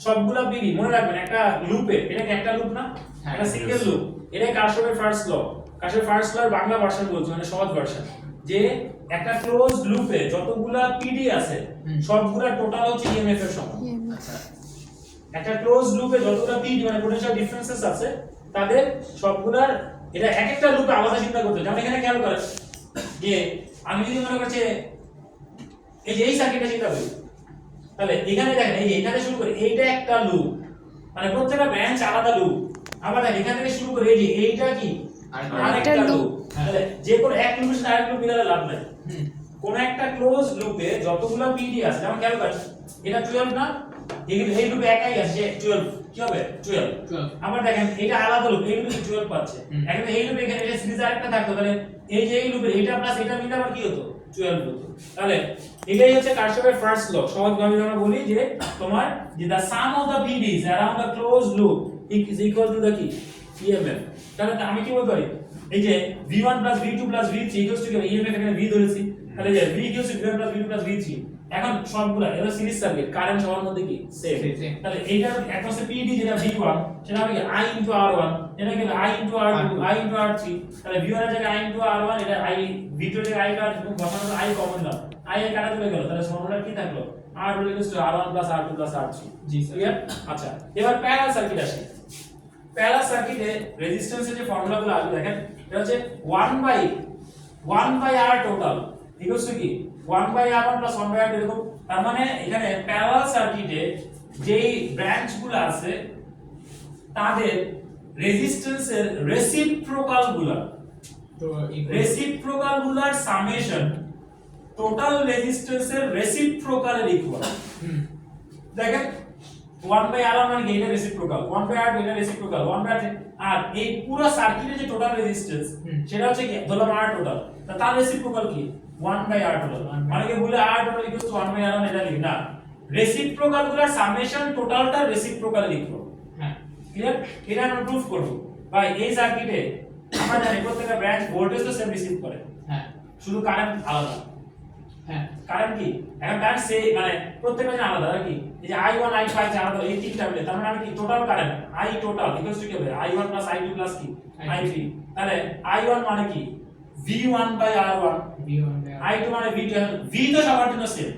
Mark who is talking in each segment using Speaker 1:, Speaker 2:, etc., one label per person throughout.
Speaker 1: সবগুলা পিডি মনে রাখবেন একটা লুপে, এটা কি একটা লুপ না, একটা সিঙ্গেল লুপ। এটাই কারশফের ফার্স্ট ল। কারশফের ফার্স্ট লর বাংলা ভার্সন বলছি, মানে সহজ ভার্সন, যে একটা ক্লোজড লুপে যতগুলা পিডি আছে সবগুলা টোটাল হচ্ছে ইএমএফ এর সমান।
Speaker 2: আচ্ছা
Speaker 1: একটা ক্লোজড লুপে যতগুলা পিডি মানে পোটেনশিয়াল ডিফারেন্সেস আছে তাদের সবগুলার, এটা এক একটা লুপে আলাদা চিন্তা করতে হবে। যেমন এখানে খেয়াল করেন যে আমি যদি মনে করছি এই যে এই সার্কিটটা চিন্তা করি, তাহলে এখানে দেখেন এই যে এখানে শুরু করে এইটা একটা লুপ, মানে প্রত্যেকটা ব্রাঞ্চ আলাদা লুপ। আবার দেখেন এখান থেকে শুরু করে এই যে এইটা কি আরেকটা লুপ। তাহলে যে কোনো এক লুপের সাথে আরেক লুপ মিলালে লাভ নাই। কোন একটা ক্লোজ লুপে যতগুলো পিডি আছে, যেমন খেয়াল করেন এটা 12 না, এই লুপে একাই আছে 12, কি হবে 12। আবার দেখেন এটা আলাদা লুপ, এই লুপে 12 পাচ্ছে। এখন এই লুপে এখানে এটা সিরিজে আরেকটা থাকতো, তাহলে এই যে এই লুপে এটা প্লাস এটা মিলে আবার কি হতো 12 হতো। তাহলে এটাই হচ্ছে কারশফের ফার্স্ট ল। সহজভাবে আমরা বলি যে তোমার যে the sum of the PDs around the closed loop is equal to the কি EMF। তাহলে আমি কি বলতে পারি, এই যে V1 V2 V3 equal to EMF, এখানে V ধরেছি, তাহলে যে V equal to V1 V2 V3। এখন সবগুলা এর সিরিজ সার্কিট, কারেন্ট সবার মধ্যে কি সেম। তাহলে এইটার একটা হচ্ছে PD যেটা V1, সেটা হবে I * R1, এটা কি I * R2 I * R3। তাহলে V1 এর জায়গায় I * R1, এটা I, V2 এর জায়গায় I আর বসানো I কমন নাও, I এর কাটা চলে গেল, তাহলে ফর্মুলা কি থাকলো R = R1 + R2 + R3।
Speaker 2: জি স্যার।
Speaker 1: ক্লিয়ার? আচ্ছা এবার প্যারালাল সার্কিট আসি। প্যারালাল সার্কিটে রেজিস্ট্যান্সের যে ফর্মুলাগুলো আসবে দেখেন, এটা হচ্ছে 1/R টোটাল ইকুয়ালস টু কি 1/R1 + 1/R2 এরকম। তার মানে এখানে প্যারালাল সার্কিটে যেই ব্রাঞ্চগুলো আছে তাদের রেজিস্ট্যান্সের রেসিপ্রোকাল গুলার সামেশন টোটাল রেজিস্ট্যান্সের রেসিপ্রোকালের ইকুয়াল। দেখেন 1/R1 মানে এটা রেসিপ্রোকাল, 1/R2 এটা রেসিপ্রোকাল, 1/R3, আর এই পুরো সার্কিটের যে টোটাল রেজিস্ট্যান্স সেটা হচ্ছে কি ধরলাম R টোটাল, তার রেসিপ্রোকাল কি 1/R টোটাল। মানে কি বলে R total equals to 1/R1, এটা লিখ না, রেসিপ্রোকাল গুলোর সামেশন টোটালটা রেসিপ্রোকালে লিখো। হ্যাঁ ক্লিয়ার? এটা আমরা প্রুফ করব। ভাই এই সার্কিটে আমরা জানি প্রত্যেকটা ব্রাঞ্চ ভোল্টেজ তো সেম রিসিভ করে, হ্যাঁ শুধু কারেন্ট আলাদা। হ্যাঁ কারেন্ট কি এখন কারেন্ট সে মানে প্রত্যেকটা আলাদা আর কি, এই যে I1 I5 আলাদা, এই তিনটা মিলে তার মানে আমি কি total current I total equals to কি হবে I1 + I2 + কি I3। তাহলে I1 মানে কি V1/R1, I2 মানে V2, V তো সবার জন্য সেম,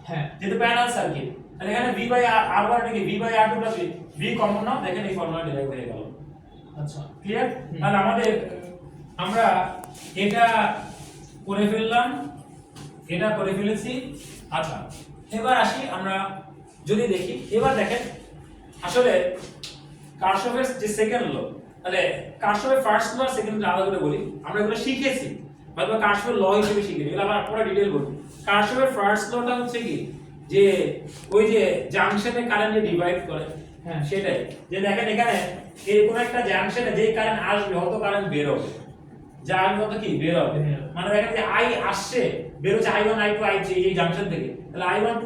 Speaker 1: হ্যাঁ যেহেতু প্যারালাল সার্কিট। তাহলে এখানে V/R1 মানে কি V/R2 + V কমন নাও, দেখেন এই ফর্মুলা ডিরাইভ হয়ে গেল। আচ্ছা ক্লিয়ার? তাহলে আমরা এটা করে ফেললাম, এটা করে ফেলেছি। আচ্ছা এবার আসি আমরা যদি দেখি, এবার দেখেন আসলে কারশফের যে সেকেন্ড ল, তাহলে কারশফের ফার্স্ট ল আর সেকেন্ড ল আলাদা করে বলি। আমরা এগুলো শিখেছি বা কারশফের ল হিসেবে শিখেছি, এগুলো আবার পুরো ডিটেইল বলি। কারশফের ফার্স্ট লটা হচ্ছে কি যে ওই যে জাংশনে কারেন্ট ডিভাইড করে, হ্যাঁ সেটাই, যে দেখেন এখানে এই কোন একটা জাংশনে যেই কারেন্ট আসবে অত কারেন্ট বের হবে, যা আসবে তত কি বের হবে। মানে দেখেন যে I আসছে বের হচ্ছে I1 I2 I3 এই জাংশন থেকে, তাহলে I1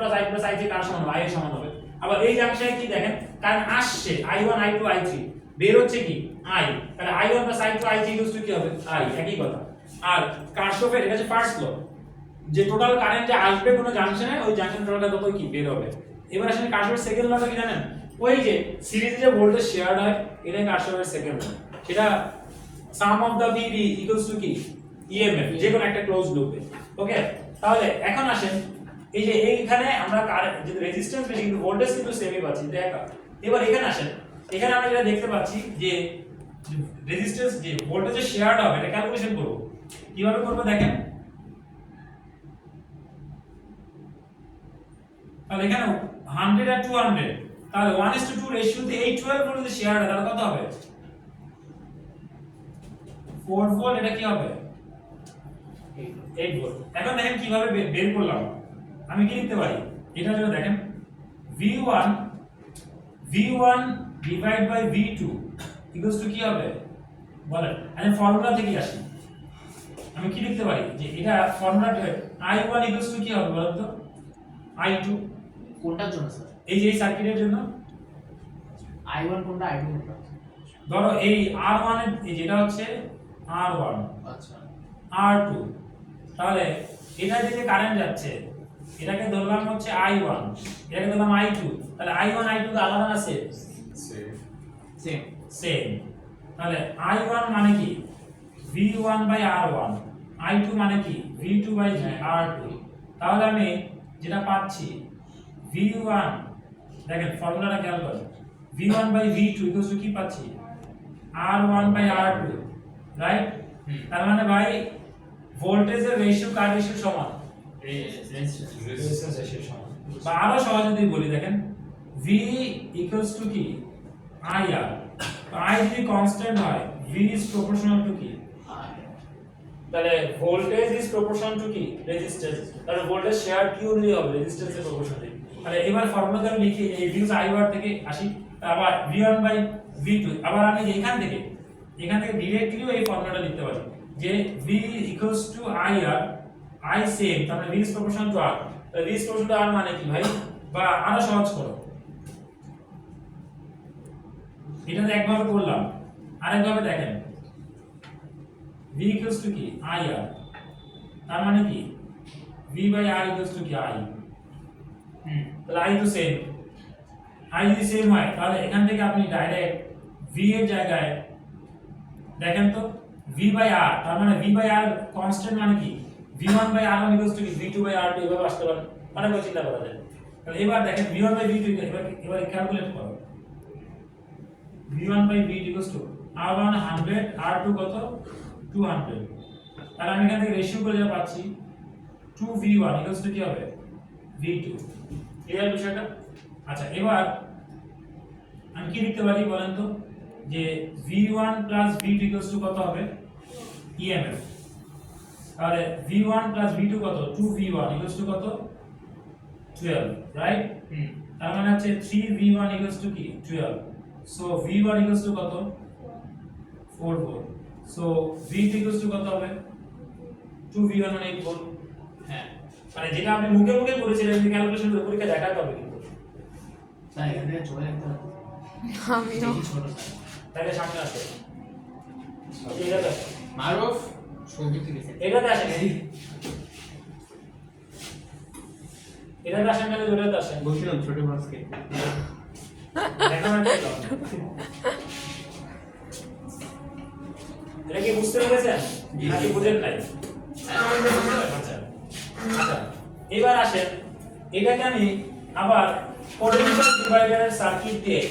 Speaker 1: + I + I3 কার সমান হবে I এর সমান হবে। আবার এই জাংশনে কি দেখেন কারেন্ট আসছে I1 I2 I3 বের হচ্ছে কি I, তাহলে I1 + I2 I3 কি হবে I, একই কথা। আর কারশফের এটা হচ্ছে ফার্স্ট ল, যে টোটাল কারেন্ট যে আসবে কোন জাংশনে ওই জাংশন টোটালটা তত কি বের হবে। এবার আসলে কারশফের সেকেন্ড লটা কি জানেন, ওই যে সিরিজে যে ভোল্টেজ শেয়ার হয় এটাই কারশফের সেকেন্ড ল, সেটা sum of the PV equals to কি EMF যে কোনো একটা ক্লোজ লুপে। ওকে তাহলে এখন আসেন এই যে এইখানে আমরা যে রেজিস্ট্যান্স বেশি কিন্তু ভোল্টেজ কিন্তু সেমই পাচ্ছি দেখা। এবার এখানে আসেন, এখানে আমরা যেটা দেখতে পাচ্ছি যে রেজিস্ট্যান্স যে ভোল্টেজে শেয়ারড হবে এটা ক্যালকুলেশন করব। কিভাবে করব দেখেন, তাহলে এখানে 100 আর 200, তাহলে 1:2 রেশিওতে এই 12 ভোল্টেজে শেয়ারড হয়, তাহলে কত হবে 4 ভোল্ট, এটা কি হবে 8 ভোল্ট। এখন দেখেন কিভাবে বের করলাম, আমি কি লিখতে পারি এটা যদি দেখেন V1 / V2 ইকুয়ালস টু কি হবে বলেন, আমি ফর্মুলা থেকে আসি, আমি কি লিখতে পারি যে এটা ফর্মুলাটা I1 ইকুয়ালস টু কি হবে বলেন তো I2
Speaker 2: কোনটার জন্য স্যার?
Speaker 1: এই যে এই সার্কিটের জন্য
Speaker 2: I1 কোনটা I2 কোনটা?
Speaker 1: ধরো এই R1 এর এই যেটা হচ্ছে R1,
Speaker 2: আচ্ছা
Speaker 1: R2, তাহলে এটা যে কারেন্ট যাচ্ছে এটাকে ধরলাম হচ্ছে I1, এটাকে ধরলাম I2, তাহলে I1 I2 কে আলাদা না সেম?
Speaker 2: সেম।
Speaker 1: সেম। তাহলে I1 মানে কি V1 বাই R1, I2 মানে কি V2 বাই R2। তাহলে আমি যেটা পাচ্ছি V1, দেখেন ফর্মুলাটা খেয়াল করেন, V1 by V2 equals to কি পাচ্ছি R1 বাই R2, রাইট? তার মানে ভাই ভোল্টেজের রেশিও কার রেশিও সমান? রেজিস্ট্যান্স রেশিও সমান। বা আরো সহজ যদি বলি, দেখেন V ইকুয়ালস টু কি IR, তো I যদি কনস্ট্যান্ট হয় V ইজ প্রপোর্শনাল টু কি? তাহলে ভোল্টেজ ইজ প্রপোর্শনাল টু কি? রেজিস্ট্যান্স। তাহলে ভোল্টেজ শেয়ার কি অনুযায়ী হবে? রেজিস্ট্যান্সের প্রপোর্শনালি। তাহলে এবার ফর্মুলাটা লিখি, এই V IR থেকে আসি, আবার V1 বাই V2, আবার আমি এখান থেকে ডাইরেক্টলিও এই ফর্মুলাটা লিখতে পারি যে V equals to IR, I same, তার মানে V is proportional to R। তাহলে V is proportional to R মানে কি ভাই? বা আরো সহজ করো, এটা তো একভাবে করলাম, আরেকভাবে দেখেন V equals to কি IR, তার মানে কি V by R equals to কি I। তাহলে I তো সেম, I যদি সেম হয় তাহলে এখান থেকে আপনি ডাইরেক্ট V এর জায়গায় দেখেন তো V by R, তার মানে V by R কনস্ট্যান্ট মানে কি V1 by R1 equals to কি V2 by R2, এভাবে আসতে পারে, মানে কোনো চিন্তা করা যায়। তাহলে এবার দেখেন V1 by V2, এবার ক্যালকুলেট করো, V1 by V2 equals to R1 100, R2 কত 200। তাহলে আমি এখান থেকে রেশিও করে যেটা পাচ্ছি 2V1 equals to কি হবে V2। ক্লিয়ার বিষয়টা? আচ্ছা, এবার আমি কি লিখতে পারি বলেন তো, যে V1 plus V2 equals to কত হবে EMF। তাহলে V1 plus V2 কত 2V1 equals to কত 12, রাইট? তার মানে হচ্ছে 3V1 equals to কি 12। সো V1 equals to কত 4 volt. So V2 equals to কত হবে 2V1 মানে 8 ভোল্ট। হ্যাঁ, মানে যেটা আপনি মুখে মুখে করেছিলেন, যে ক্যালকুলেশন করে পরীক্ষা দেখাতে হবে কিন্তু।
Speaker 2: স্যার এখান থেকে চলে যেতে হবে।
Speaker 3: আমিও
Speaker 2: ছোট স্যার।
Speaker 1: তাহলে সামনে আসে এটাতে আসে,
Speaker 2: মারুফ ছবি তুলেছে।
Speaker 1: এটাতে আসে, এটাতে আসেন না, ওটাতে আসেন।
Speaker 2: বলছিলাম ছোট মাছকে।
Speaker 1: দেখা না পেলাম। এটা কি বুঝতে পেরেছেন নাকি বুঝেন নাই? আচ্ছা আচ্ছা, এবার আসেন, এটাকে আমি আবার পোটেনশিয়াল ডিভাইডারের সার্কিট দিয়ে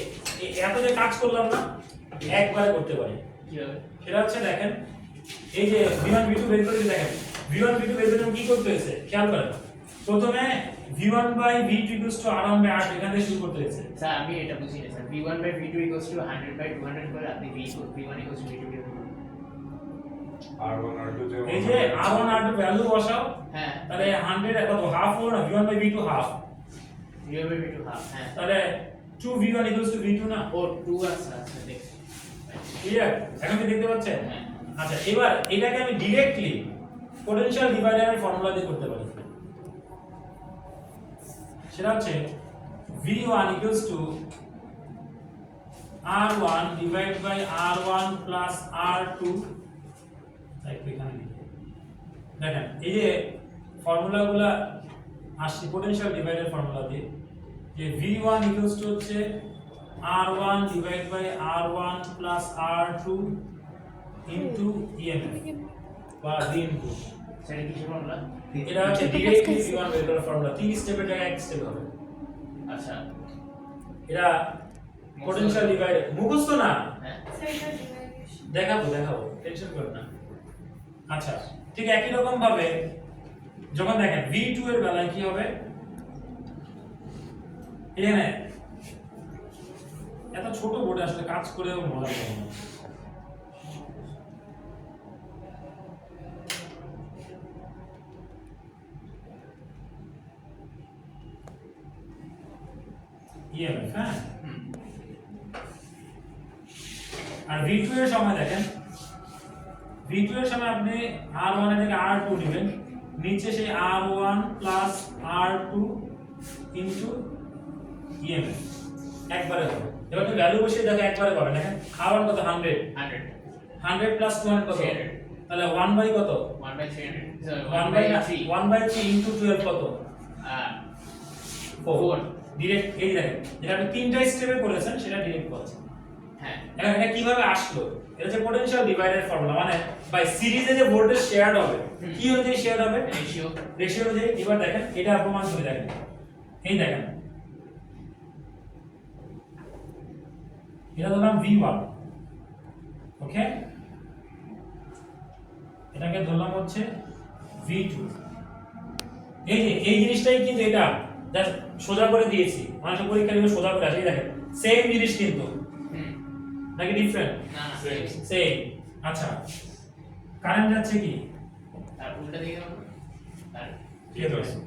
Speaker 1: এত যে কাজ করলাম না, একবারে করতে পারি।
Speaker 2: কিভাবে?
Speaker 1: সেটা হচ্ছে দেখেন, এই যে V1 V2 বের করে দেখেন, V1 V2 বের করে কি করতে হয়েছে খেয়াল করেন। প্রথমে V1 by V2 equals to R1 by R2 এখান থেকে শুরু করতে হয়েছে।
Speaker 2: স্যার আমি এটা বুঝি না sir. V1 by V2 equals to 100 by 200 করে আপনি V1 equals to V2 বের করুন।
Speaker 4: R1 R2
Speaker 1: এই যে R1 R2 ভ্যালু বসাও,
Speaker 2: হ্যাঁ,
Speaker 1: তাহলে 100 কত হাফ হলো না, V1 by V2 half,
Speaker 2: V1 by V2 half। হ্যাঁ,
Speaker 1: তাহলে 2V1 equals to V2 না।
Speaker 2: ও 2 আছে আচ্ছা দেখছি।
Speaker 1: ক্লিয়ার? এখন কি দেখতে পাচ্ছেন?
Speaker 2: হ্যাঁ।
Speaker 1: আচ্ছা, এবার এটাকে আমি ডাইরেক্টলি পোটেনশিয়াল ডিভাইডারের ফর্মুলা দিয়ে করতে পারি। সেটা হচ্ছে V1 equals to R1 divided by R1 plus R2। একটু এখানে লিখি। দেখেন এই যে ফর্মুলাগুলো আসছে পোটেনশিয়াল ডিভাইডার ফর্মুলা দিয়ে, যে V1 equals to হচ্ছে R1 divided by R1 plus R2 into EMF বা V input।
Speaker 2: স্যার কি ছিল না?
Speaker 1: এটা হচ্ছে ডিরেক্টলি V1 বের করার ফর্মুলা, 3 স্টেপের জায়গায় 1 স্টেপ হবে।
Speaker 2: আচ্ছা,
Speaker 1: এটা পোটেনশিয়াল ডিভাইডার মুখস্থ না,
Speaker 2: হ্যাঁ
Speaker 1: দেখাবো টেনশন করবেন না। আচ্ছা, ঠিক একই রকম ভাবে যখন দেখেন V2 এর বেলায় কি হবে, এখানে এত ছোট বোর্ডে আসলে কাজ করেও মজা পাবো না। EMF, হ্যাঁ। আর V2 এর সময় দেখেন, V2 এর সময় আপনি R1 এর থেকে R2 নেবেন, নিচে সেই R1 plus R2 into EMF একবারে হবে। এবার তুমি ভ্যালু বসিয়ে দেখো একবারে পাবে। দেখেন R1 কত 100, 100 plus 200 কত,
Speaker 2: 300
Speaker 1: তাহলে 1 by কত
Speaker 2: 1 by 300 so
Speaker 1: 1 by 3 into 12 কত
Speaker 2: 4
Speaker 1: ডিরেক্ট এই দেখেন যেটা আপনি তিনটা স্টেপে করেছেন সেটা ডিরেক্ট করেছেন।
Speaker 2: হ্যাঁ
Speaker 1: এখন এটা কিভাবে আসলো, এটা হচ্ছে পোটেনশিয়াল ডিভাইডার ফর্মুলা, মানে বাই সিরিজে যে ভোল্টেজ শেয়ার হবে কি অনুযায়ী শেয়ার হবে,
Speaker 2: রেশিও
Speaker 1: রেশিও অনুযায়ী। এবার দেখেন এটা প্রমাণ করে দেখেন, এই দেখেন এটা ধরলাম V1, ওকে, এটাকে ধরলাম হচ্ছে V2। এই যে এই জিনিসটাই কিন্তু এটা জাস্ট সোজা করে দিয়েছি, মানুষের পরীক্ষা দিলে সোজা করে আসে, এই দেখেন সেম জিনিস কিন্তু নাকি ডিফারেন্ট,
Speaker 2: না না
Speaker 1: সেম। আচ্ছা কারেন্ট যাচ্ছে কি
Speaker 2: তার উল্টা দিকে যাবো তার
Speaker 1: কি হচ্ছে,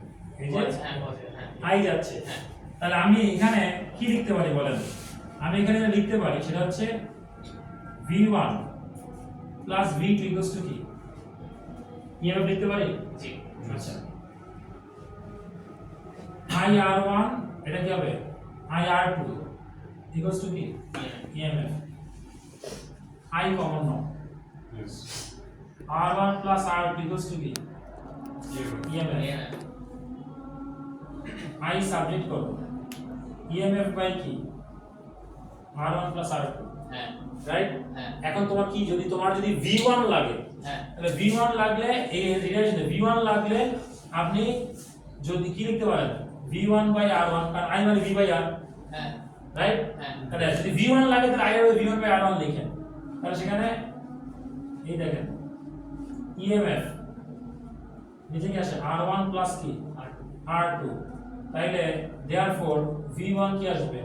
Speaker 1: এই যে
Speaker 2: হ্যাঁ পজিটিভ হ্যাঁ
Speaker 1: আই যাচ্ছে,
Speaker 2: হ্যাঁ
Speaker 1: তাহলে আমি এখানে কি লিখতে পারি বলেন, আমি এখানে যেটা লিখতে পারি সেটা হচ্ছে V1 plus V2 equals to কি, কিভাবে লিখতে পারি,
Speaker 2: জি
Speaker 1: আচ্ছা IR1 এটা কি হবে IR2 ইকুয়ালস টু কি EMF, I common now,
Speaker 4: Yes.
Speaker 1: R1 plus R2 equals to কি
Speaker 4: Yeah.
Speaker 1: EMF, I সাবজেক্ট করো EMF বাই কি R1 plus R2,
Speaker 2: হ্যাঁ
Speaker 1: রাইট।
Speaker 2: হ্যাঁ
Speaker 1: এখন তোমার কি যদি তোমার যদি V1 লাগে
Speaker 2: হ্যাঁ
Speaker 1: তাহলে V1 লাগলে এই রিলেশনে V1 লাগলে আপনি যদি কি লিখতে পারেন V1 বাই R1, কারণ I মানে V বাই R,
Speaker 2: হ্যাঁ
Speaker 1: রাইট।
Speaker 2: হ্যাঁ
Speaker 1: তাহলে যদি V1 লাগে তাহলে I হবে V1 বাই R1 লিখেন, তাহলে সেখানে এই দেখেন EMF নিচে কি আসে R1 প্লাস কি R2, তাইলে therefore V1 কি আসবে,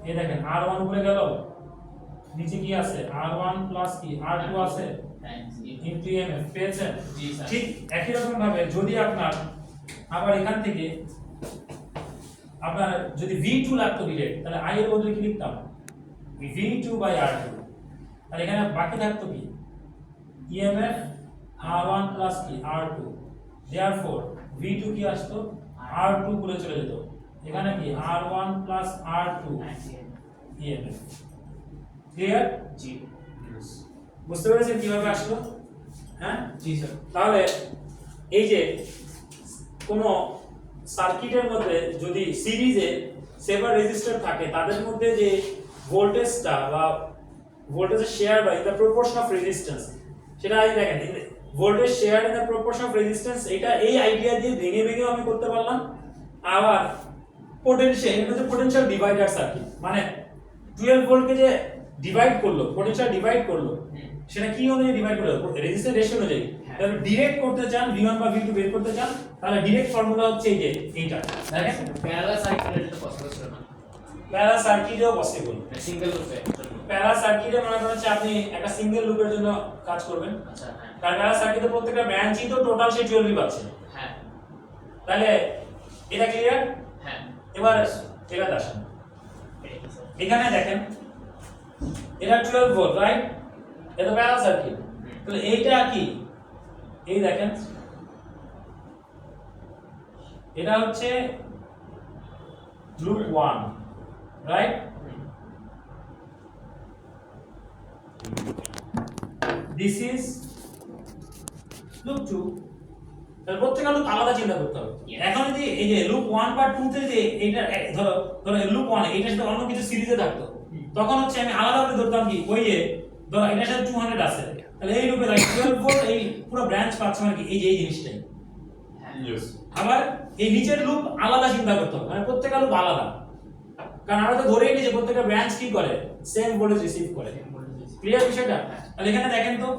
Speaker 1: এই দেখেন R1 উপরে গেল, নিচে কি আছে R1 প্লাস কি R2 আছে
Speaker 2: থ্যাঙ্কস
Speaker 1: ইনটু EMF, পেয়েছেন।
Speaker 2: জি স্যার
Speaker 1: ঠিক একই রকম ভাবে যদি আপনার আবার এখান থেকে আপনার যদি V2 লাগতো ডিরেক্ট, তাহলে I এর বদলে কি লিখতাম V2 বাই R2, আর এখানে বাকি থাকতো কি EMF R1 প্লাস কি R2, therefore V2 কি আসতো R2 বলে চলে যেত, এখানে কি R1 plus R2 EMF, clear,
Speaker 2: জি
Speaker 4: Yes.
Speaker 1: বুঝতে পেরেছেন কিভাবে আসলো, হ্যাঁ।
Speaker 2: জি স্যার
Speaker 1: তাহলে এই যে কোন সার্কিটের মধ্যে যদি সিরিজে সেভার রেজিস্টর থাকে তাদের মধ্যে যে ভোল্টেজটা বা ভোল্টেজের শেয়ার বা in the proportion of resistance, সেটা এই দেখেন voltage share in the proportion of resistance, এটা এই আইডিয়া দিয়ে ভেঙে ভেঙে আমি করতে পারলাম। আবার পোটেনশিয়াল, এটা হচ্ছে পোটেনশিয়াল ডিভাইডার সার্কিট, মানে 12 ভোল্টকে যে ডিভাইড করলো, পোটেনশিয়াল ডিভাইড করলো, সেটা কি অনুযায়ী ডিভাইড করলো রেজিস্ট্যান্স রেশিও অনুযায়ী। তাহলে ডিরেক্ট করতে চান V1 বা V2 বের করতে চান, তাহলে ডিরেক্ট ফর্মুলা হচ্ছে এই যে এইটা দেখেন,
Speaker 2: প্যারালাল সার্কিট এটা পসিবল ছিল না
Speaker 1: প্যারা সার্কিটেও পসিবল।
Speaker 2: সিঙ্গেল লুপে
Speaker 1: প্যারা সার্কিটে মনে করেন হচ্ছে আপনি একটা সিঙ্গেল লুপের জন্য কাজ করবেন,
Speaker 2: আচ্ছা হ্যাঁ
Speaker 1: কারণ প্যারা সার্কিটে প্রত্যেকটা ব্রাঞ্চই তো টোটাল সে 12 পাচ্ছে,
Speaker 2: হ্যাঁ
Speaker 1: তাহলে এটা ক্লিয়ার।
Speaker 2: হ্যাঁ
Speaker 1: এবার এটা আসেন, এখানে দেখেন এটা 12 ভোল্ট, রাইট, এটা প্যারা সার্কিট, তাহলে এইটা কি, এই দেখেন এটা হচ্ছে loop 1, right, this is loop 2, তাহলে প্রত্যেকটা লুপ আলাদা চিন্তা করতে হবে। এখন যদি এই যে লুপ 1 বা 2 তে যে এটা ধরো ধরো লুপ 1 এটার সাথে অন্য কিছু সিরিজে থাকতো, তখন হচ্ছে আমি আলাদা করে ধরতাম কি ওই যে ধরো এটার সাথে 200 আছে, তাহলে এই লুপে লাগে 12 ভোল্ট, এই পুরো ব্রাঞ্চ পাচ্ছে মানে কি এই যে এই জিনিসটাই।
Speaker 4: Yes.
Speaker 1: আবার এই নিচের লুপ আলাদা চিন্তা করতে হবে, মানে প্রত্যেকটা লুপ আলাদা, কারণ আমরা তো ধরেই নিই যে প্রত্যেকটা ব্রাঞ্চ কি করে সেম ভোল্টেজ রিসিভ করে, ক্লিয়ার বিষয়টা। তাহলে এখানে দেখেন তো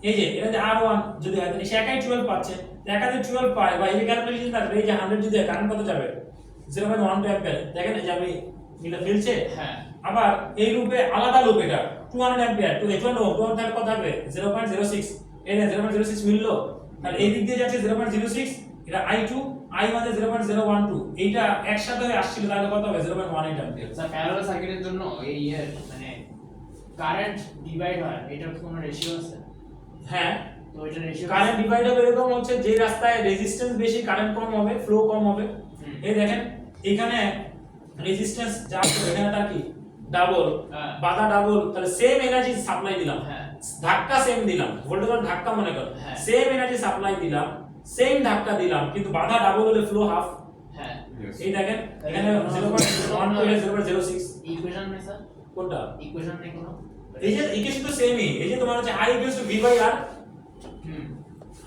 Speaker 1: এই যে এটা যে R1 যদি হয় তাহলে সে একাই 12 পাচ্ছে, একাতে 12 পায় বা এই যে ক্যালকুলেশন থাকবে এই যে 100 যদি হয় কারেন্ট কত যাবে 0.12 অ্যাম্পিয়ার, দেখেন এই যে আমি এটা ফেলছে।
Speaker 2: হ্যাঁ
Speaker 1: আবার এই লুপে আলাদা লুপ, এটা 200 অ্যাম্পিয়ার টু H1 ওহম, তোমার তাহলে কত হবে 0.06, এই না 0.06 মিললো, তাহলে এই দিক দিয়ে যাচ্ছে 0.06, এটা I2, I মানে 0.012, এইটা একসাথে হয়ে আসছিল, তাহলে কত হবে 0.18 অ্যাম্পিয়ার।
Speaker 2: স্যার প্যারালাল সার্কিটের জন্য এই মানে কারেন্ট ডিভাইড হয়, এটার কোনো রেশিও আছে?
Speaker 1: হ্যাঁ,
Speaker 2: তো এটা রেশিও
Speaker 1: কারেন্ট ডিভাইড হবে এরকম হচ্ছে যে রাস্তায় রেজিস্ট্যান্স বেশি কারেন্ট কম হবে, ফ্লো কম হবে। এই দেখেন এখানে রেজিস্ট্যান্স যা আছে এখানে তার কি ডাবল,
Speaker 2: হ্যাঁ।
Speaker 1: বাধা ডাবল, তাহলে সেম এনার্জি সাপ্লাই দিলাম,
Speaker 2: হ্যাঁ।
Speaker 1: ধাক্কা সেম দিলাম, ভোল্টেজের ধাক্কা মনে করো
Speaker 2: হ্যাঁ।
Speaker 1: সেম এনার্জি সাপ্লাই দিলাম, সেম ধাক্কা দিলাম, কিন্তু বাধা ডাবল হলে ফ্লো হাফ,
Speaker 2: হ্যাঁ
Speaker 4: Yes.
Speaker 1: এই দেখেন এখানে 0.1 to 0.06
Speaker 2: ইকুয়েশন নেই স্যার,
Speaker 1: কোনটা
Speaker 2: ইকুয়েশন নেই কোনো।
Speaker 1: এই যে ইকুয়েশন তো সেমই, এই যে তোমার হচ্ছে I equals to V by R,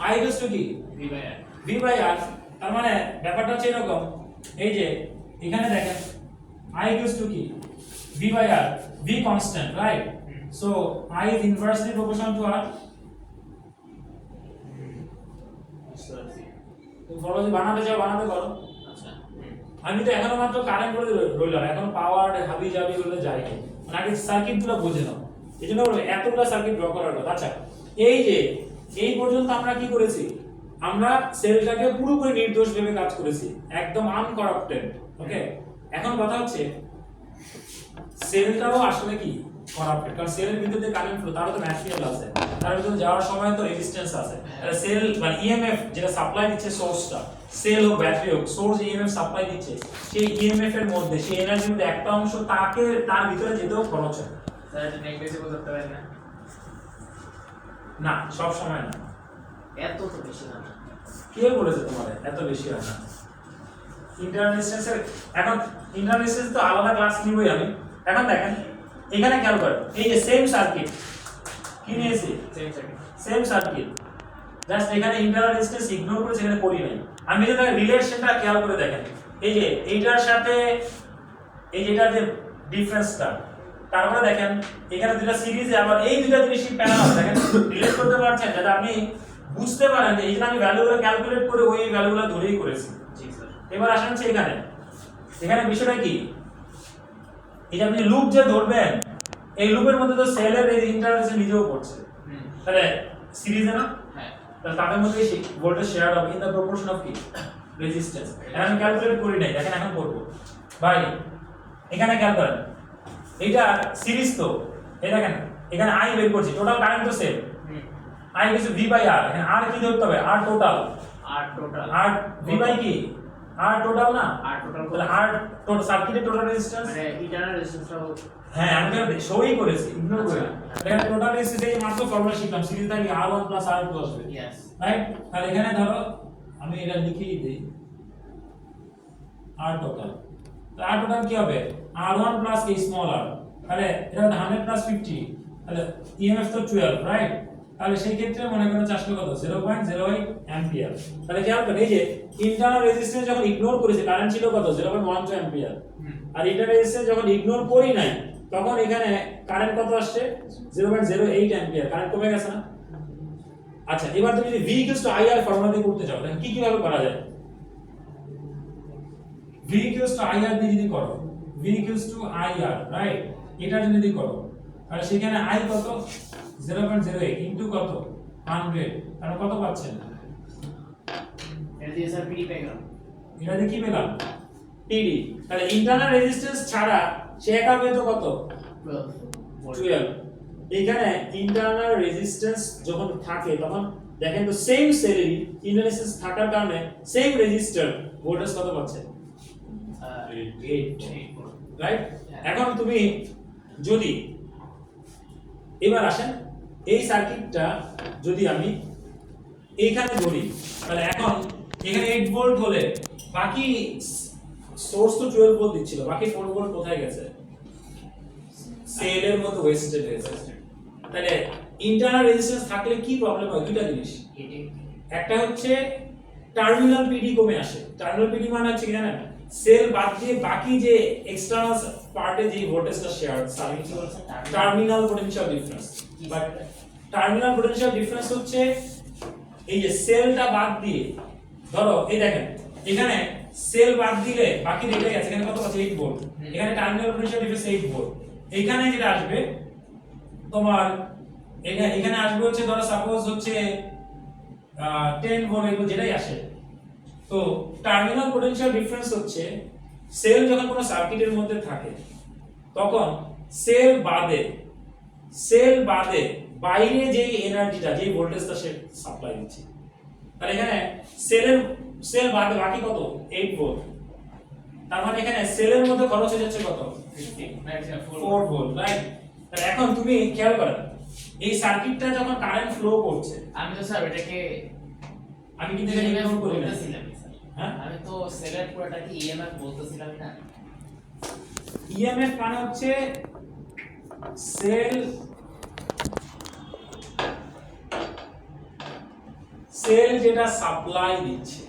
Speaker 1: I equals to কি
Speaker 2: v by r।
Speaker 1: V by R, তার মানে ব্যাপারটা হচ্ছে এরকম, এই যে এখানে দেখেন I equals to কি V by R, V constant, right? So I is inversely proportional to R. তুমি বলো যে বানাতে চাও বানাতে পারো।
Speaker 2: আচ্ছা,
Speaker 1: আমি তো এখনো মাত্র কারেন্ট করে রইলাম, এখনো পাওয়ার হাবি জাবি বলে যাইনি, মানে আগে সার্কিটগুলো বুঝে নাও। এইজন্য বলবো এতগুলো সার্কিট ড্র করার কথা। আচ্ছা এই যে এই পর্যন্ত আমরা কি করেছি, আমরা সেলটাকে পুরোপুরি নির্দোষ ভেবে কাজ করেছি, একদম আনকরাপ্টেড। ওকে, এখন কথা হচ্ছে সেলটাও আসলে কি করাপ্টেড, কারণ সেলের ভিতরে যে কারেন্ট ফ্লো তারও তো ম্যাটেরিয়াল আছে, তার ভিতরে যাওয়ার সময় তো রেজিস্ট্যান্স আছে। তাহলে সেল মানে ইএমএফ যেটা সাপ্লাই দিচ্ছে সোর্সটা, সেল হোক ব্যাটারি হোক, সোর্স ইএমএফ সাপ্লাই দিচ্ছে, সেই ইএমএফ এর মধ্যে সেই এনার্জির মধ্যে একটা অংশ তাকে তার ভিতরে যেতেও খরচ হয়।
Speaker 2: স্যার এটা নেগলিজিবল করতে পারেন না?
Speaker 1: না সব সময় না।
Speaker 2: এত তো বেশি না।
Speaker 1: কে বলেছে তোমার এত বেশি হয় না? ইন্টারনাল রেজিস্ট্যান্সের এখন ইন্টারনাল রেজিস্ট্যান্স তো আলাদা ক্লাস নিবই আমি। এখন দেখেন এখানে খেয়াল করেন, এই যে সেম সার্কিট কি নিয়েছি,
Speaker 2: same second.
Speaker 1: Same circuit, just এখানে ইন্টারনাল রেজিস্ট্যান্স ইগনোর করে সেখানে করি নাই। আমি যদি রিলেশনটা খেয়াল করে দেখেন, এই যে এইটার সাথে এই যেটা যে ডিফারেন্সটা, তারপরে দেখেন এখানে দুটো সিরিজে আবার এই দুটো জিনিসই প্যারালাল, দেখেন রিলেট করতে পারছেন, যাতে আপনি বুঝতে পারেন যে এই যে আমি ভ্যালুগুলো ক্যালকুলেট করে ওই ভ্যালুগুলো ধরেই করেছি।
Speaker 2: জি স্যার।
Speaker 1: এবার আসেন হচ্ছে এখানে, এখানে বিষয়টা কি, এই যে আপনি লুপ যে ধরবেন, এই লুপের মধ্যে তো সেলের এই ইন্টারফেস নিজেও পড়ছে, তাহলে সিরিজে না,
Speaker 2: হ্যাঁ।
Speaker 1: তাহলে তাদের মধ্যে ভোল্টেজ শেয়ার হবে ইন দা প্রপোর্শন অফ কি রেজিস্ট্যান্স। আমি ক্যালকুলেট করি নাই, দেখেন এখন করব ভাই। এখানে খেয়াল করেন এইটা সিরিজ তো, এই দেখেন এখানে আই বের করছি, টোটাল কারেন্ট তো সেম, আই কিছু ভি বাই আর, এখানে আর কি ধরতে হবে, আর টোটাল,
Speaker 2: আর টোটাল,
Speaker 1: আর ভি বাই কি আর টোটাল না,
Speaker 2: আর টোটাল
Speaker 1: তাহলে আর টোটাল সার্কিটের টোটাল রেজিস্ট্যান্স,
Speaker 2: মানে ইন্টারনাল রেজিস্ট্যান্সটাও।
Speaker 1: হ্যাঁ আমি তো শোই করেছি, ইগনোর করে না। এখানে টোটাল রেজিস্ট্যান্স এই মাত্র ফর্মুলা শিখলাম, সিরিজ থাকে R1 প্লাস R2 আসবে,
Speaker 2: ইয়েস।
Speaker 1: রাইট? তাহলে এখানে ধরো আমি এটা লিখেই দেই R টোটাল, তো R টোটাল কি হবে R1 প্লাস এই স্মল r, তাহলে এটা 100 প্লাস 50, তাহলে ইএমএফ তো 12, রাইট? তাহলে সেই ক্ষেত্রে মনে করেন আসলে কত 0.08 অ্যাম্পিয়ার। তাহলে খেয়াল করেন এই যে ইন্টারনাল রেজিস্ট্যান্স যখন ইগনোর করেছে কারেন্ট ছিল কত 0.12 অ্যাম্পিয়ার, আর ইন্টারনাল রেজিস্ট্যান্স যখন ইগনোর করি নাই তখন এখানে কারেন্ট কত আসছে 0.08 অ্যাম্পিয়ার, কারেন্ট কমে গেছে না? আচ্ছা এবার তুমি যদি V IR ফর্মুলা দিয়ে করতে চাও তাহলে কি কিভাবে করা যায়? V IR দিয়ে যদি করো, V IR, রাইট? এটা যদি করো তাহলে সেখানে I কত 0.08 ইনটু কত 100, তাহলে কত পাচ্ছেন?
Speaker 2: এটা দিয়ে স্যার পিডি পেয়ে গেলাম।
Speaker 1: এটা দিয়ে কি পেলাম? PD। তাহলে ইন্টারনাল রেজিস্ট্যান্স ছাড়া সে একা পেতো কত 12। এখানে ইন্টারনাল রেজিস্ট্যান্স যখন থাকে তখন দেখেন তো সেম সেলেরই ইন্টারনাল রেজিস্ট্যান্স থাকার কারণে সেম রেজিস্টার ভোল্টেজ কত পাচ্ছে 8, রাইট? এখন তুমি যদি এবার আসেন এই সার্কিটটা যদি আমি এইখানে ধরি, তাহলে এখন এখানে 8 ভোল্ট হলে বাকি সোর্স তো 12 ভোল্ট দিচ্ছিল, বাকি 4 ভোল্ট কোথায় গেছে? সেলের মধ্যে ওয়েস্টেড হয়েছে। তাহলে ইন্টারনাল রেজিস্ট্যান্স থাকলে কি প্রবলেম হয়? দুটো জিনিস, একটা হচ্ছে টার্মিনাল পিডি কমে আসে। টার্মিনাল পিডি মানে হচ্ছে কি জানেন, সেল বাদ দিয়ে বাকি যে এক্সটার্নাল পার্টে যে ভোল্টেজটা share, terminal potential difference. But terminal potential difference হচ্ছে এই যে সেলটা বাদ দিয়ে, ধরো এই দেখেন এখানে সেল বাদ দিলে বাকি রেখে গেছে, এখানে কত আছে 8 ভোল্ট, এখানে টার্মিনাল পোটেনশিয়াল ডিফারেন্স 8 ভোল্ট। এখানে যেটা আসবে তোমার এখানে আসবে হচ্ছে ধরো সাপোজ হচ্ছে 10 ভোল্ট, এগুলো যেটাই আসে। তো টার্মিনাল পোটেনশিয়াল ডিফারেন্স হচ্ছে সেল যখন কোনো সার্কিটের মধ্যে থাকে তখন সেল বাদে বাইরে যে এনার্জিটা, যে ভোল্টেজটা সে সাপ্লাই দিচ্ছে, তাহলে এখানে সেল বাদে বাকি কত 8 ভোল্ট, তার মানে এখানে সেলের মধ্যে খরচ হয়ে যাচ্ছে কত 4 ভোল্ট, রাইট? তাহলে এখন তুমি খেয়াল করো এই সার্কিটটা যখন কারেন্ট ফ্লো করছে,
Speaker 2: আমি তো স্যার এটাকে
Speaker 1: আমি কিন্তু এখানে ইগনোর করি না, হ্যাঁ
Speaker 2: আমি তো সেলের পুরোটা কি ইএমএফ বলতেছিলাম না।
Speaker 1: ইএমএফ মানে হচ্ছে সেল যেটা সাপ্লাই দিচ্ছে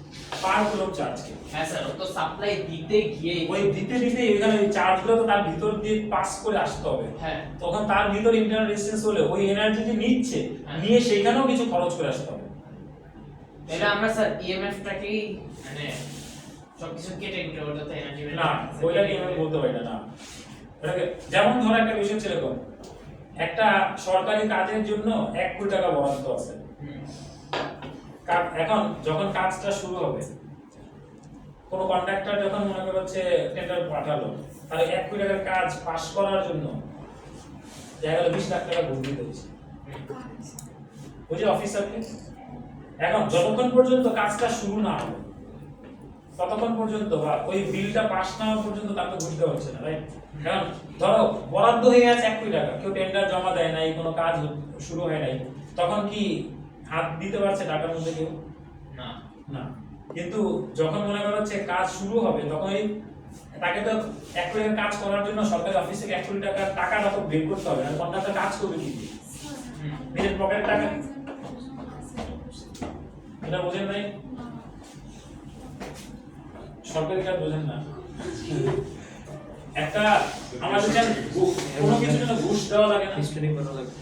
Speaker 1: পার কুলম্ব চার্জকে।
Speaker 2: হ্যাঁ স্যার, ও তো সাপ্লাই দিতে গিয়ে
Speaker 1: ওই দিতে এখানে ওই চার্জগুলো তো তার ভিতর দিয়ে পাস করে আসতে হবে।
Speaker 2: হ্যাঁ
Speaker 1: তখন তার ভিতর ইন্টারনাল রেজিস্ট্যান্স হলে ওই এনার্জি যে নিচ্ছে নিয়ে সেখানেও কিছু খরচ করে আসতে হবে।
Speaker 2: এটা আমরা স্যার ইএমএফটাকেই মানে সবকিছু কেটে নিতে ওটা তো এনার্জি
Speaker 1: না ওইটাকে আমি বলতে পারি না। ওটাকে যেমন ধরো একটা বিষয় হচ্ছে এরকম, একটা সরকারি কাজের জন্য 1 কোটি টাকা বরাদ্দ আছে। এখন যখন কাজটা শুরু হবে, কোন কন্ট্রাক্টর যখন মনে করো হচ্ছে টেন্ডার পাঠালো, তাহলে 1 কোটি টাকার কাজ পাস করার জন্য দেখা গেল 20 লাখ টাকা ঘুষ দিতে হচ্ছে ওই যে অফিসারকে। এখন যতক্ষণ পর্যন্ত কাজটা শুরু না হবে ততক্ষণ পর্যন্ত বা ওই বিলটা পাস না হওয়া পর্যন্ত তাকে ঘুষ দেওয়া হচ্ছে না, রাইট? কারণ ধরো বরাদ্দ হয়ে গেছে 1 কোটি টাকা, কেউ টেন্ডার জমা দেয় নাই, কোনো কাজ শুরু হয় নাই, তখন কি হাত দিতে পারছে টাকার মধ্যে কেউ?
Speaker 2: না
Speaker 1: না। কিন্তু যখন মনে করা হচ্ছে কাজ শুরু হবে তখন এই তাকে তো 1 কোটি টাকার কাজ করার জন্য সরকারি অফিস থেকে 1 কোটি টাকার টাকাটা তো বের করতে হবে, আর কন্ট্রাক্টর কাজ করবে কি দিয়ে? নিজের পকেট টাকা। এটা বোঝেন নাই? সরকারি কাজ বোঝেন না? একটা আমাদের যেন কোনো কিছু জন্য ঘুষ দেওয়া লাগে না,
Speaker 3: হিস্ট্রি করা লাগে।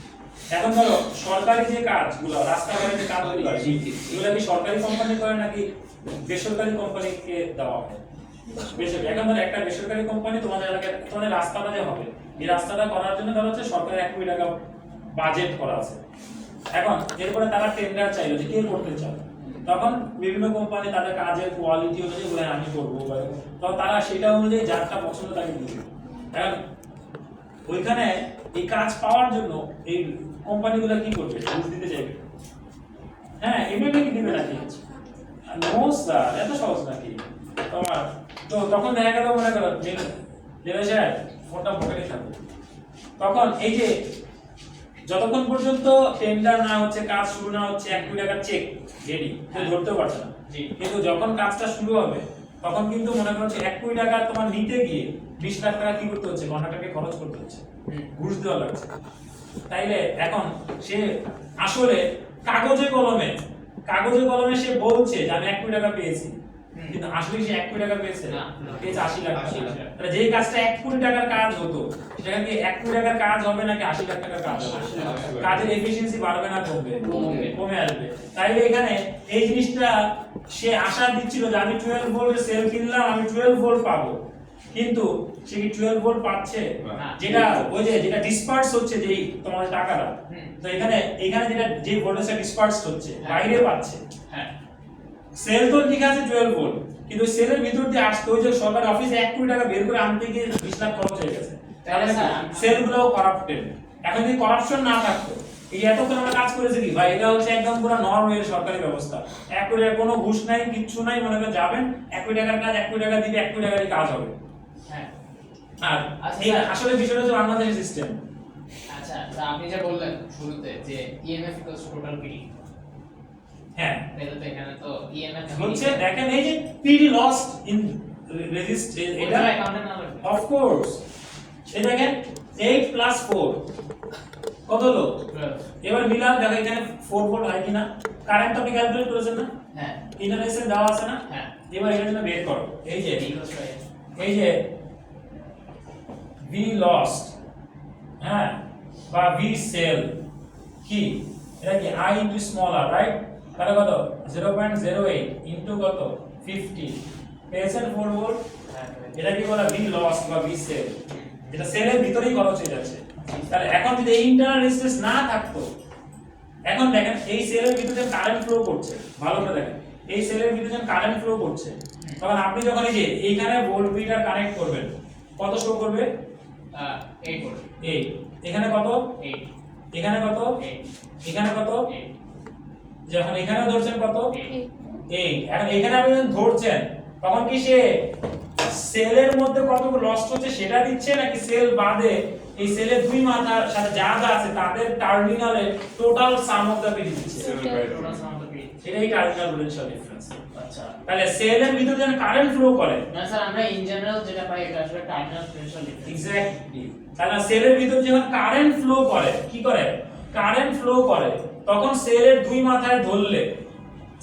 Speaker 1: এখন ধরো সরকারি যে কাজগুলো, রাস্তাঘাটের যে কাজগুলো আছে, এগুলো কি সরকারি কোম্পানি করে নাকি বেসরকারি কোম্পানিকে দেওয়া হয়? বেসরকারি। এখন ধরো একটা বেসরকারি কোম্পানি তোমাদের এলাকায় তোমাদের রাস্তাটা যে হবে, এই রাস্তাটা করার জন্য ধরো হচ্ছে সরকারের 1 কোটি টাকা বাজেট করা আছে। এখন এরপরে তারা টেন্ডার চাইলো যে কে করতে চায়, তখন বিভিন্ন কোম্পানি তাদের কাজের কোয়ালিটি অনুযায়ী বলে আমি করবো, তো তারা সেটা অনুযায়ী যারটা পছন্দ তাকে দিবে। এখন ওইখানে এই কাজ পাওয়ার জন্য এই কোম্পানিগুলো কি করবে? ঘুষ দিতে চাইবে। হ্যাঁ, এমনি কি দিবে নাকি? নো স্যার, এত সহজ নাকি তোমার? তো তখন দেখা গেল মনে করো জেলে সাহেব ফোনটা পকেটে থাকবে, তখন এই যে যতক্ষণ পর্যন্ত টেন্ডার না হচ্ছে, কাজ শুরু না হচ্ছে, 1 কোটি টাকার চেক রেডি, কেউ ধরতেও পারছে না। কিন্তু যখন কাজটা শুরু হবে তখন কিন্তু মনে করো যে 1 কোটি টাকা তোমার নিতে গিয়ে 20 লাখ টাকা কি করতে হচ্ছে? কন্ট্রাক্টরকে খরচ করতে হচ্ছে, ঘুষ দেওয়া লাগছে। তাইলে এখন সে আসলে কাগজে কলমে সে বলছে যে আমি 1 কোটি টাকা পেয়েছি, কিন্তু আসলে সে 1 কোটি টাকা পেয়েছে না, পেয়েছে 80 লাখ টাকা। তাহলে যে কাজটা 1 কোটি টাকার কাজ হতো সেটা কি 1 কোটি টাকার কাজ হবে নাকি 80 লাখ টাকার কাজ হবে? কাজের এফিশিয়েন্সি বাড়বে না কমবে? কমে আসবে। তাইলে এখানে এই জিনিসটা সে আশা দিচ্ছিল যে আমি 12 ভোল্টের সেল কিনলাম, আমি 12 ভোল্ট পাবো, কিন্তু সে কি 12 ভোল্ট পাচ্ছে? যেটা ওই যে যেটা ডিসপার্স হচ্ছে যেই তোমাদের টাকাটা, তো এখানে যেটা যে ভোল্টেজটা ডিসপার্স হচ্ছে বাইরে পাচ্ছে।
Speaker 2: হ্যাঁ,
Speaker 1: সেল তো ঠিক আছে 12 ভোল্ট, কিন্তু সেলের ভিতর দিয়ে আসতে ওই যে সরকারি অফিসে 1 কোটি টাকা বের করে আনতে গিয়ে 20 লাখ খরচ হয়ে গেছে। তাহলে সেলগুলো করাপ্টেড। এখন যদি করাপশন না থাকতো, এই এতক্ষণ আমরা কাজ করেছি কি ভাই? এটা হচ্ছে একদম পুরো নরমাল সরকারি ব্যবস্থা। 1 কোটি টাকা কোনো ঘুষ নাই, কিচ্ছু নাই, মনে করে যাবেন 1 কোটি টাকার কাজ 1 কোটি টাকা দিবে, 1 কোটি টাকার কাজ হবে।
Speaker 2: হ্যাঁ।
Speaker 1: আর এই আসলে বিষয়টা হচ্ছে বাংলাদেশের সিস্টেম।
Speaker 2: আচ্ছা, আপনি যে বললেন শুরুতে যে ইএমএফ টোটাল পিডি,
Speaker 1: হ্যাঁ,
Speaker 2: তাহলে তো এখানে তো ইএমএফ
Speaker 1: হচ্ছে দেখেন এই যে পিডি লস্ট ইন রেজিস্ট, এটা
Speaker 2: অ্যাকাউন্টের নাম লাগবে।
Speaker 1: Of course. এই দেখেন 8 + 4 কত হলো?
Speaker 2: 12।
Speaker 1: এবার মিলান দেখো এখানে 4 ভোল্ট হয় কিনা। কারেন্ট আপনি ক্যালকুলেট করেছেন না?
Speaker 2: হ্যাঁ
Speaker 1: ইন্টারনেশন দেওয়া আছে না?
Speaker 2: হ্যাঁ।
Speaker 1: এবার এখানে জন্য বের করো। এই যে
Speaker 2: ইকুয়ালস টু
Speaker 1: এই যে ভি লস্ট, হ্যাঁ, বা ভি সেল কি? এটা কি I into small r, right? তাহলে কত? 0.08 ইনটু কত? 50 পেয়েছেন 4 ভোল্ট। এটা কি বলা? ভি লস্ট বা ভি সেল, এটা সেলের ভিতরেই খরচ হয়ে যাচ্ছে। তাহলে এখন যদি এই ইন্টারনাল রেজিস্ট্যান্স না থাকতো, এখন দেখেন এই সেলের ভিতরে কারেন্ট ফ্লো করছে, ভালো করে দেখেন এই সেলের ভিতরে কারেন্ট ফ্লো করছে, তখন আপনি যখন এই যে এইখানে ভোল্ট মিটার কানেক্ট করবেন কত শো করবে?
Speaker 2: 8 ভোল্ট।
Speaker 1: 8। এখানে কত?
Speaker 2: 8।
Speaker 1: এখানে কত?
Speaker 2: 8।
Speaker 1: এখানে কত?
Speaker 2: 8।
Speaker 1: যখন এখানে ধরছেন কত?
Speaker 2: 8।
Speaker 1: 8। এখন এখানে আপনি যখন ধরছেন তখন কি সে সেলের মধ্যে কতটুকু লস্ট হচ্ছে সেটা দিচ্ছে, নাকি সেল বাদে এই সেলের দুই মাথার সাথে যা যা আছে তাদের টার্মিনালে total sum of the PD দিচ্ছে?
Speaker 2: Total sum of the PD.
Speaker 1: এটাই টার্মিনাল পোটেনশিয়াল ডিফারেন্স।
Speaker 2: আচ্ছা
Speaker 1: তাহলে সেলের ভিতরে যখন কারেন্ট ফ্লো করে,
Speaker 2: না স্যার আমরা ইন জেনারেল যেটা পাই এটা আসলে টার্মিনাল পোটেনশিয়াল ডিফারেন্স।
Speaker 1: এক্স্যাক্টলি, তাহলে সেলের ভিতর যখন কারেন্ট ফ্লো করে, কি করে কারেন্ট ফ্লো করে, তখন সেলের দুই মাথায় ধরলে,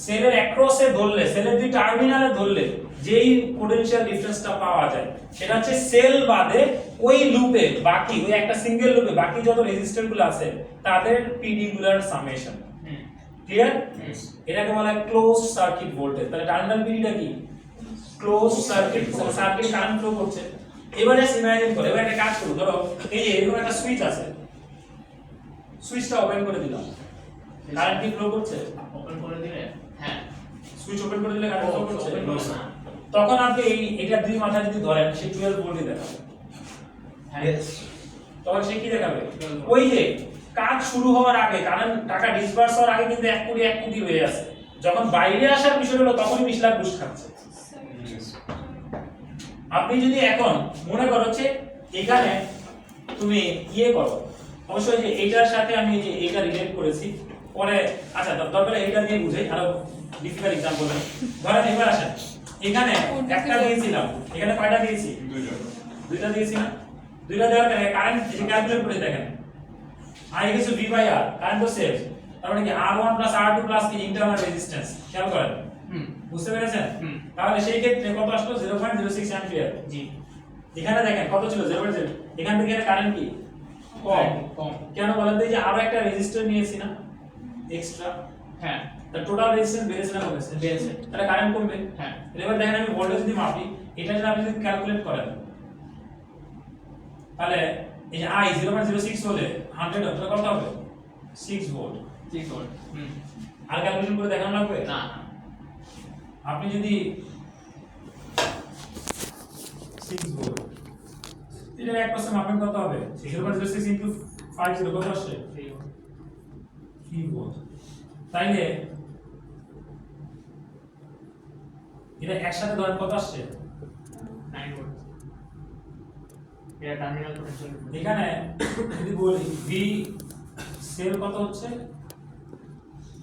Speaker 1: সেলের অ্যাক্রসে ধরলে, সেলের দুই টার্মিনালে ধরলে যেই পোটেনশিয়াল ডিফারেন্সটা পাওয়া যায় সেটা হচ্ছে সেল বাদে ওই লুপে বাকি, ওই একটা সিঙ্গেল লুপে বাকি যত রেজিস্টর গুলো আছে তাদের পিডিগুলার সামেশন। ক্লিয়ার? এটাকে বলা হয় ক্লোজ সার্কিট ভোল্টেজ। তাহলে টার্মিনাল পিডিটা কি? Close circuit, circuit current flow করছে। এবারে জাস্ট ইমাজিন করো, এবারে একটা কাজ করো, ধরো এই যে এরকম একটা সুইচ আছে, সুইচটা ওপেন করে দিলাম, কারেন্ট কি ফ্লো করছে?
Speaker 2: ওপেন করে দিলে হ্যাঁ
Speaker 1: সুইচ ওপেন করে দিলে কারেন্ট ফ্লো করছে?
Speaker 2: ওপেন করছে না।
Speaker 1: তখন আপনি এটা দুই মাথা যদি ধরেন সে 12 ভোল্টই দেখাবে।
Speaker 2: হ্যাঁ
Speaker 1: তখন সে কি দেখাবে? ওই যে কাজ শুরু হওয়ার আগে, কারণ টাকা ডিসবার্স হওয়ার আগে কিন্তু 1 কোটি হয়ে আছে, যখন বাইরে আসার বিষয় হলো তখনই 20 লাখ বুস্ট খাচ্ছে।
Speaker 4: Yes.
Speaker 1: আপনি যদি এখন মনে করো যে এখানে তুমি ইয়ে করো, অবশ্যই যে এইটার সাথে আমি যে এইটা রিলেট করেছি পরে, আচ্ছা দরকার এইটা দিয়ে বুঝাই, আরো ডিফিকাল্ট एग्जांपल है। ধরেন এবার আসেন, এখানে একটা দিয়েছিলাম, এখানে কয়টা দিয়েছি? দুইটা দিয়েছি না? দুইটা দেওয়ার পরে কারেন্ট যে ক্যালকুলেট করে দেখেন, I is V by R, current তো সেভ, তার মানে কি R1 R2 কি ইন্টারনাল রেজিস্ট্যান্স, খেয়াল করেন, বুঝতে পেরেছেন? তাহলে সেই ক্ষেত্রে কত আসলো? 0.06 অ্যাম্পিয়ার।
Speaker 2: জি
Speaker 1: এখানে দেখেন কত ছিল? 0.0। এখান থেকে কারেন্ট কি কম?
Speaker 2: কম
Speaker 1: কেন বলেন তো? এই যে আরো একটা রেজিস্টর নিয়েছি না এক্সট্রা,
Speaker 2: হ্যাঁ
Speaker 1: তার টোটাল রেজিস্ট্যান্স বেড়েছে না কমেছে?
Speaker 2: বেড়েছে।
Speaker 1: তাহলে কারেন্ট কমবে।
Speaker 2: হ্যাঁ
Speaker 1: এবার দেখেন আমি ভোল্টেজ যদি মাপি, এটা যদি আপনি যদি ক্যালকুলেট করেন, তাহলে এই যে I 0.06 হলে 100 তাহলে কত হবে? 6 ভোল্ট।
Speaker 2: 6 ভোল্ট
Speaker 1: আর ক্যালকুলেশন করে দেখানো লাগবে
Speaker 2: না
Speaker 1: আপনি যদি 6 ভোল্ট এটা 1% মাপেন কত হবে? 0.06 ইনটু 50 কত আসছে? 3 ভোল্ট। তাইলে এটা একসাথে ধরেন কত আসছে?
Speaker 2: 9 ভোল্ট। এটা টার্মিনাল পোটেনশিয়াল
Speaker 1: এখানে যদি বলি V সেল কত হচ্ছে?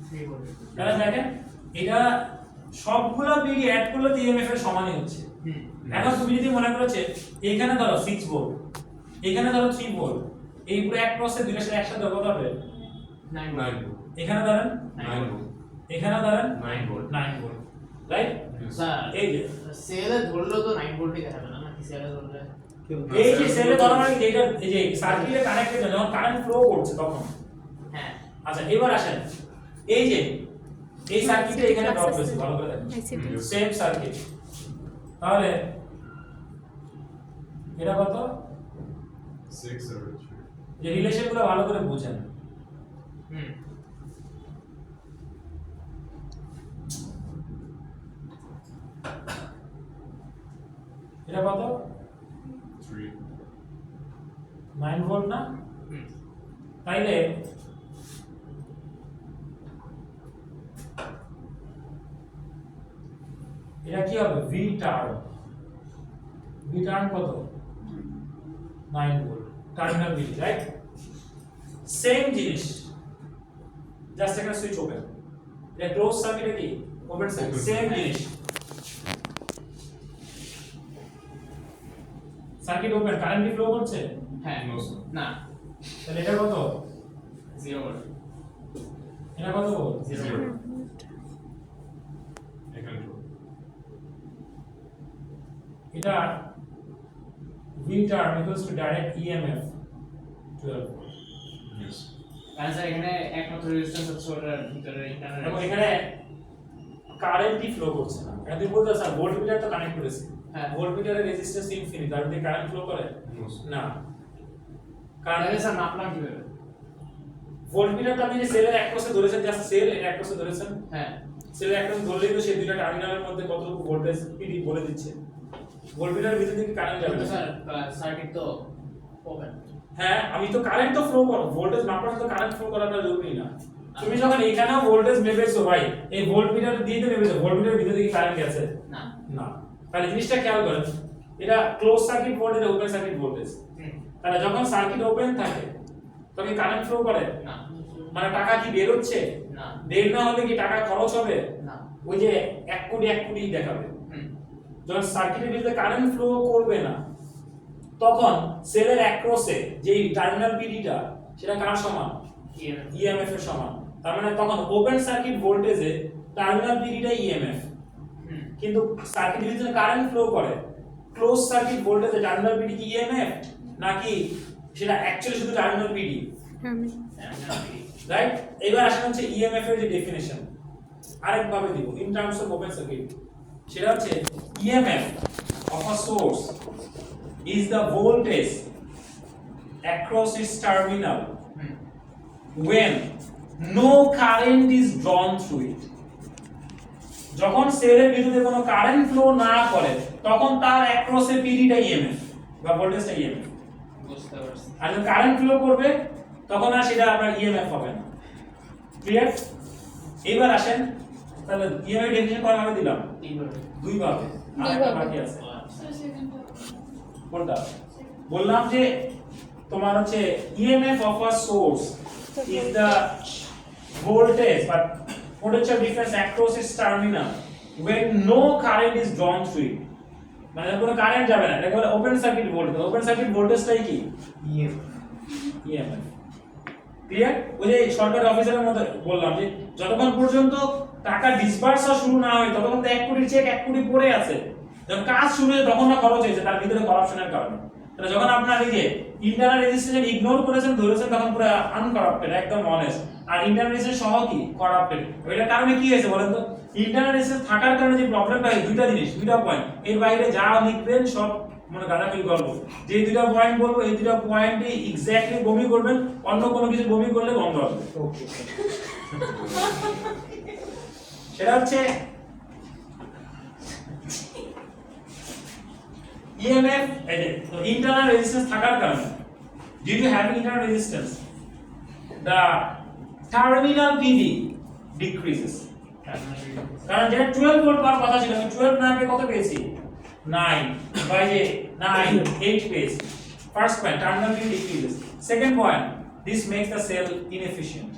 Speaker 2: 3 ভোল্ট।
Speaker 1: তাহলে দেখেন এটা সবগুলো পিডি অ্যাড করলে তো ইএমএফ এর সমানই হচ্ছে। এখন তুমি যদি মনে করো যে এখানে ধরো 6 ভোল্ট, এখানে ধরো 3 ভোল্ট, এই পুরো এক প্রসেস দুইটা সাথে একসাথে কত হবে?
Speaker 2: 9
Speaker 4: 9
Speaker 2: ভোল্ট।
Speaker 4: volt.
Speaker 1: এখানে ধরেন
Speaker 4: 9 volt.
Speaker 1: এখানে ধরেন
Speaker 4: 9 volt.
Speaker 1: 9 volt, right?
Speaker 4: Yes.
Speaker 2: Sir
Speaker 1: এই যে
Speaker 2: সেলে ধরলো তো 9 ভোল্টই দেখাবে না নাকি? সেলে ধরলে
Speaker 1: এই যে সেলে ধরো মানে কি, এটা এই যে সার্কিটে কানেক্টেড যখন কারেন্ট ফ্লো করছে তখন।
Speaker 2: হ্যাঁ
Speaker 1: আচ্ছা এবার আসেন, এই যে এই সার্কিটে এখানে ড্রপ হয়েছে, ভালো করে দেখেন, সেম সার্কিট, তাহলে এটা কত?
Speaker 4: 6 or 3.
Speaker 1: যে রিলেশনগুলো ভালো করে বুঝেন। এটা কত?
Speaker 4: 3.
Speaker 1: 9 ভোল্ট না? তাইলে এটা কি হবে? ভি টার্ম, ভি টার্ম কত? 9 volt terminal V, right? Same জিনিস, জাস্ট একটা সুইচ ওপেন, এটা ক্লোজ সার্কিটে কি ওপেন সার্কিট, সেম জিনিস, সার্কিট ওপেন, কারেন্ট কি ফ্লো করছে?
Speaker 2: হ্যাঁ
Speaker 4: No, sir.
Speaker 2: না
Speaker 1: তাহলে এটা কত?
Speaker 2: 0 ভোল্ট।
Speaker 1: এটা কত ভোল্ট?
Speaker 2: 0 ভোল্ট।
Speaker 4: এখানে তো
Speaker 1: এটা V term equals to direct EMF 12 volt।
Speaker 4: yes.
Speaker 2: কারণ স্যার এখানে একমাত্র রেজিস্ট্যান্স হচ্ছে ওটার ভিতরে ইন্টারনাল।
Speaker 1: এবং এখানে কারেন্টই ফ্লো করছে না। এখন তুমি বলতে স্যার ভোল্টমিটার তো কানেক্ট করেছি,
Speaker 2: হ্যাঁ।
Speaker 1: ভোল্টমিটারের রেজিস্ট্যান্স ইনফিনিট, তার মধ্যে কারেন্ট ফ্লো করে
Speaker 4: No, sir.
Speaker 1: না।
Speaker 2: তাহলে
Speaker 1: কারণ
Speaker 2: স্যার মাপলাম কিভাবে?
Speaker 1: ভোল্টমিটারটা আপনি যে সেলের এক পাশে ধরেছেন, জাস্ট সেল এর এক পাশে ধরেছেন,
Speaker 2: হ্যাঁ
Speaker 1: সেলের এক পাশে ধরলেই তো সেই দুইটা টার্মিনালের মধ্যে কতটুকু ভোল্টেজ পিডি বলে দিচ্ছে। ভোল্টমিটারের ভিতর থেকে কারেন্ট যাবে
Speaker 2: কিন্তু
Speaker 1: না।
Speaker 2: স্যার সার্কিট তো ওপেন।
Speaker 1: হ্যাঁ, আমি তো কারেন্ট তো ফ্লো করব, ভোল্টেজ মাপার তো কারেন্ট ফ্লো করাটা জরুরি না। তুমি যখন এখানেও ভোল্টেজ মেপেছো ভাই, এই ভোল্টমিটার দিয়ে তো মেপেছো, ভোল্টমিটারের ভিতর থেকে কারেন্ট গেছে
Speaker 2: না
Speaker 1: না। তাহলে জিনিসটা খেয়াল করেন, এটা close circuit voltage, open circuit voltage. তাহলে যখন সার্কিট ওপেন থাকে তবে কারেন্ট ফ্লো করে
Speaker 2: না
Speaker 1: মানে টাকা কি বের হচ্ছে
Speaker 2: না
Speaker 1: বের না হলে কি টাকা খরচ হবে
Speaker 2: না
Speaker 1: ওই যে 1 কোটি দেখাবে
Speaker 2: হুম
Speaker 1: যখন সার্কিটের ভিতরে কারেন্ট ফ্লো করবে না তখন সেলের অ্যাক্রসে যে টার্মিনাল পিডিটা সেটা কার সমান
Speaker 2: EMF
Speaker 1: ইএমএফ এর সমান তার মানে তখন ওপেন সার্কিট ভোল্টেজে টার্মিনাল পিডিটা ইএমএফ
Speaker 2: হুম
Speaker 1: কিন্তু সার্কিটের ভিতরে কারেন্ট ফ্লো করে ক্লোজ সার্কিট ভোল্টেজে টার্মিনাল পিডি কি ইএমএফ নাকি সেটা অ্যাকচুয়ালি শুধু টার্মিনাল পিডি রাইট এবার আসেন হচ্ছে ইএমএফ এর যে ডেফিনিশন আরেক ভাবে দিব in terms of open circuit সেটা হচ্ছে EMF of a source is the voltage across its terminal
Speaker 2: hmm
Speaker 1: when no current is drawn through it যখন সেলের ভিতরে কোনো কারেন্ট ফ্লো না করে তখন তার অ্যাক্রসে পিডিটা ইএমএফ বা ভোল্টেজটা ইএমএফ
Speaker 2: বুঝতে পারছি
Speaker 1: আর যখন কারেন্ট ফ্লো করবে তখন আর সেটা আপনার ইএমএফ হবে না ক্লিয়ার এবার আসেন তাহলে ইএমএফ ডেফিনিশন করা ভাবে দিলাম
Speaker 2: এইভাবে
Speaker 1: দুই ভাবে আর
Speaker 3: দুই
Speaker 1: একটা
Speaker 3: ভাবে।
Speaker 1: বাকি আছে কোনটা বললাম যে তোমার হচ্ছে EMF of a source is the voltage but potential difference across its terminal when no current is drawn through it মানে কোনো কারেন্ট যাবে না এটা বলে open circuit voltage open circuit ভোল্টেজটাই কি
Speaker 2: EMF
Speaker 1: ইএমএফ ক্লিয়ার ওই যে সরকারি অফিসারের মতো বললাম যে যতক্ষণ পর্যন্ত টাকা ডিসবার্স শুরু না হয় ততক্ষণ তো 1 কোটি চেক 1 কোটি পড়ে আছে যখন কাজ শুরু হয়ে তখন না খরচ হয়েছে তার ভিতরে করাপশনের কারণে তাহলে যখন আপনার এই যে ইন্টারনাল রেজিস্ট্রেশন ইগনোর করেছেন ধরেছেন তখন পুরো আনকরাপ্টেড একদম অনেস্ট আর ইন্টারনাল রেজিস্ট্রেশন সহ কি করাপ্টেড ওইটার কারণে কি হয়েছে বলেন তো ইন্টারনাল রেজিস্ট্রেশন থাকার কারণে যে প্রবলেমটা হয় দুইটা জিনিস দুইটা পয়েন্ট এর বাইরে যা লিখবেন সব মানে গালাগালি করব যে দুইটা পয়েন্ট বলবো এই দুইটা পয়েন্টে এক্স্যাক্টলি বমি করবেন অন্য কোনো কিছু বমি করলে বন্ধ হবে
Speaker 2: ওকে
Speaker 1: সেটা হচ্ছে EMF internal resistance থাকার কারণে due to having internal resistance the terminal PD decreases কারণ যেটা 12 ভোল্ট পাওয়ার কথা ছিল আমি 12 না পেয়ে কত পেয়েছি 9 বাই যে 9 8 পেয়েছি first point terminal PD decreases second point this makes the cell inefficient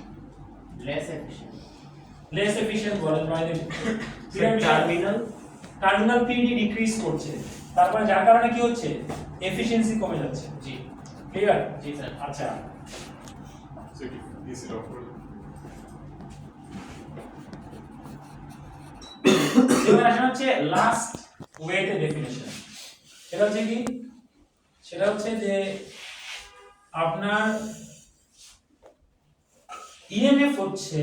Speaker 2: less efficient
Speaker 1: বলেন by the
Speaker 2: terminal
Speaker 1: PD decrease করছে তারপরে যার কারণে কি হচ্ছে এফিশিয়েন্সি কমে যাচ্ছে
Speaker 2: জি
Speaker 1: ক্লিয়ার
Speaker 2: জি স্যার
Speaker 1: আচ্ছা
Speaker 4: So is it offered?
Speaker 1: এবার আসা হচ্ছে লাস্ট ওয়েতে ডেফিনিশন সেটা হচ্ছে কি সেটা হচ্ছে যে আপনার ইএমএফ হচ্ছে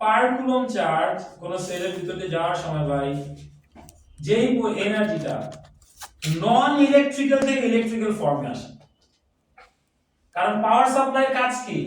Speaker 1: পার কুলম চার্জ কোন সেলের ভিতরে যাওয়ার সময় ভাই যেই এনার্জিটা নন ইলেকট্রিক্যাল থেকে ইলেকট্রিক্যাল ফর্মে আসে কারণ পাওয়ার সাপ্লাইয়ের কাজ কি